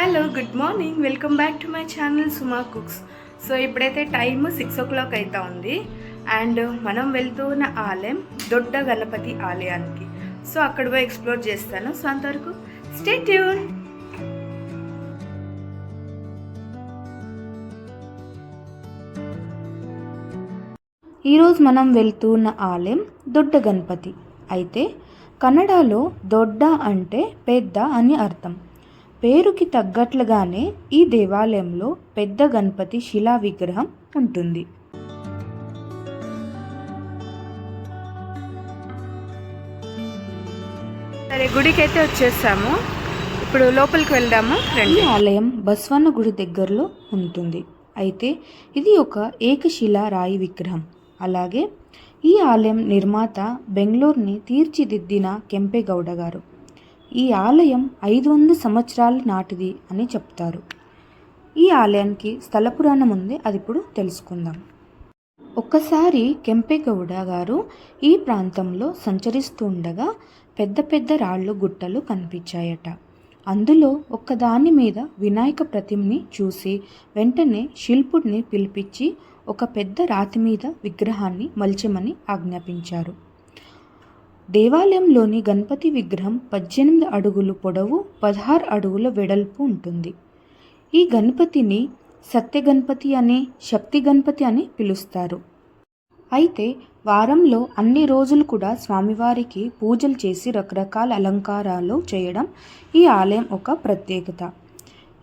Hello good morning, welcome back to my channel Suma cooks. So ఇప్పుడైతే time 6 o'clock అవుతా ఉంది and మనం వెళ్తున్న ఆలయం దొడ్డ గణపతి ఆలయానికి. సో అక్కడ పోయి ఎక్స్ప్లోర్ చేస్తాను. సో అంతవరకు స్టే ట్యూన్. ఈరోజు మనం వెళ్తున్న ఆలయం దొడ్డ గణపతి. అయితే కన్నడలో దొడ్డ అంటే పెద్ద అని అర్థం. పేరుకి తగ్గట్లుగానే ఈ దేవాలయంలో పెద్ద గణపతి శిలా విగ్రహం ఉంటుంది. సరే, గుడికి అయితే వచ్చేసాము. ఇప్పుడు లోపలికి వెళ్దాము. ఈ ఆలయం బస్వన్న గుడి దగ్గరలో ఉంటుంది. అయితే ఇది ఒక ఏకశిలా రాయి విగ్రహం. అలాగే ఈ ఆలయం నిర్మాత బెంగళూరుని తీర్చిదిద్దిన కెంపెగౌడ గారు. ఈ ఆలయం 500 సంవత్సరాల నాటిది అని చెప్తారు. ఈ ఆలయానికి స్థల పురాణం ఉంది, అది ఇప్పుడు తెలుసుకుందాం. ఒక్కసారి కెంపెగౌడ గారు ఈ ప్రాంతంలో సంచరిస్తుండగా పెద్ద పెద్ద రాళ్ళు గుట్టలు కనిపించాయట. అందులో ఒక్కదాని మీద వినాయక ప్రతిమని చూసి వెంటనే శిల్పుడిని పిలిపించి ఒక పెద్ద రాతి మీద విగ్రహాన్ని మల్చమని ఆజ్ఞాపించారు. దేవాలయంలోని గణపతి విగ్రహం 18 అడుగులు పొడవు, 16 అడుగుల వెడల్పు ఉంటుంది. ఈ గణపతిని సత్య గణపతి అని, శక్తి గణపతి అని పిలుస్తారు. అయితే వారంలో అన్ని రోజులు కూడా స్వామివారికి పూజలు చేసి రకరకాల అలంకారాలు చేయడం ఈ ఆలయం ఒక ప్రత్యేకత.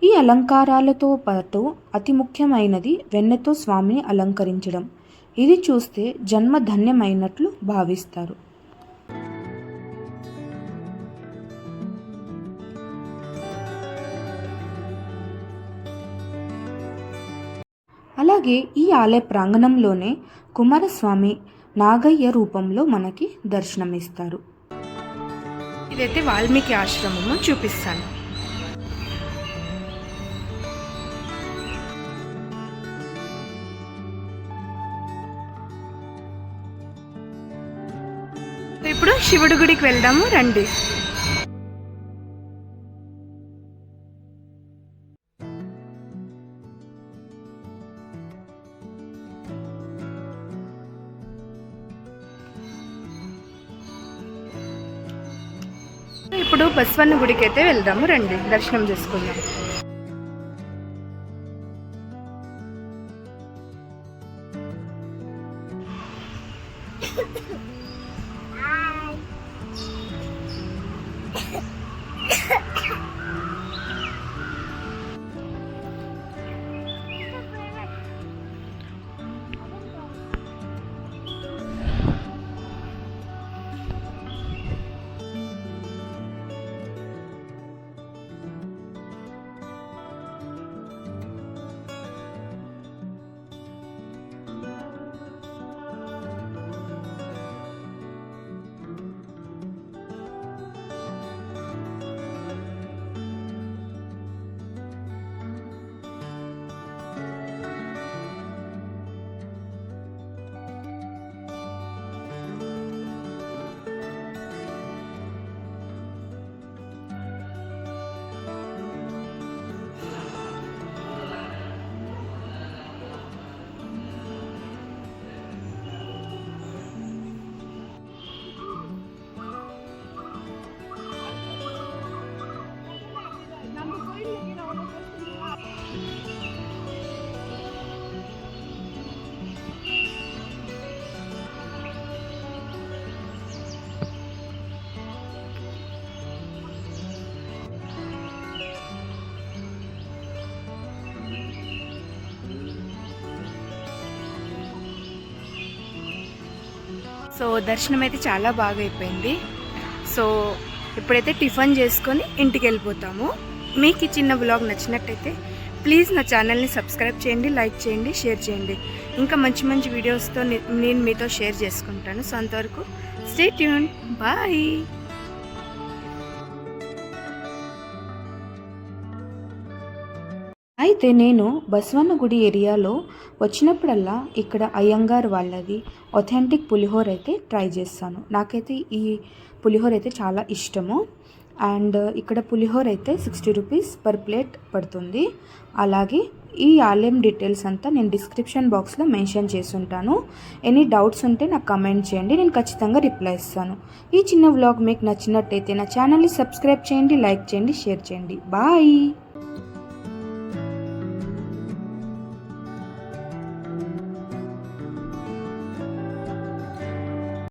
ఈ అలంకారాలతో పాటు అతి ముఖ్యమైనది వెన్నతో స్వామిని అలంకరించడం. ఇది చూస్తే జన్మ ధన్యమైనట్లు భావిస్తారు. అలాగే ఈ ఆలయ ప్రాంగణంలోనే కుమారస్వామి నాగయ్య రూపంలో మనకి దర్శనమిస్తారు. ఇదైతే వాల్మీకి ఆశ్రమము, చూపిస్తాను. ఇప్పుడు శివుడి గుడికి వెళ్దాము, రండి. ఇప్పుడు బస్వన్న గుడికి అయితే వెళ్దాము, రండి, దర్శనం చేసుకుందాం. సో దర్శనం అయితే చాలా బాగా అయిపోయింది. సో ఇప్పుడైతే టిఫిన్ చేసుకొని ఇంటికి వెళ్ళిపోతాము. మీకు ఈ చిన్న బ్లాగ్ నచ్చినట్టయితే ప్లీజ్ నా ఛానల్ని సబ్స్క్రైబ్ చేయండి, లైక్ చేయండి, షేర్ చేయండి. ఇంకా మంచి మంచి వీడియోస్తో నేను మీతో షేర్ చేసుకుంటాను. సో అంతవరకు స్టే ట్యూన్, బాయ్. అయితే నేను బస్వన్న గుడి ఏరియాలో వచ్చినప్పుడల్లా ఇక్కడ అయ్యంగార్ వాళ్ళది ఆథెంటిక్ పులిహోర అయితే ట్రై చేస్తాను. నాకైతే ఈ పులిహోర అయితే చాలా ఇష్టము. అండ్ ఇక్కడ పులిహోర అయితే 60 రూపీస్ పర్ ప్లేట్ పడుతుంది. అలాగే ఈ ఆలయం డీటెయిల్స్ అంతా నేను డిస్క్రిప్షన్ బాక్స్లో మెన్షన్ చేసి ఉంటాను. ఎనీ డౌట్స్ ఉంటే నాకు కమెంట్ చేయండి, నేను ఖచ్చితంగా రిప్లై ఇస్తాను. ఈ చిన్న వ్లాగ్ మీకు నచ్చినట్టయితే నా ఛానల్ని సబ్స్క్రైబ్ చేయండి, లైక్ చేయండి, షేర్ చేయండి. బాయ్.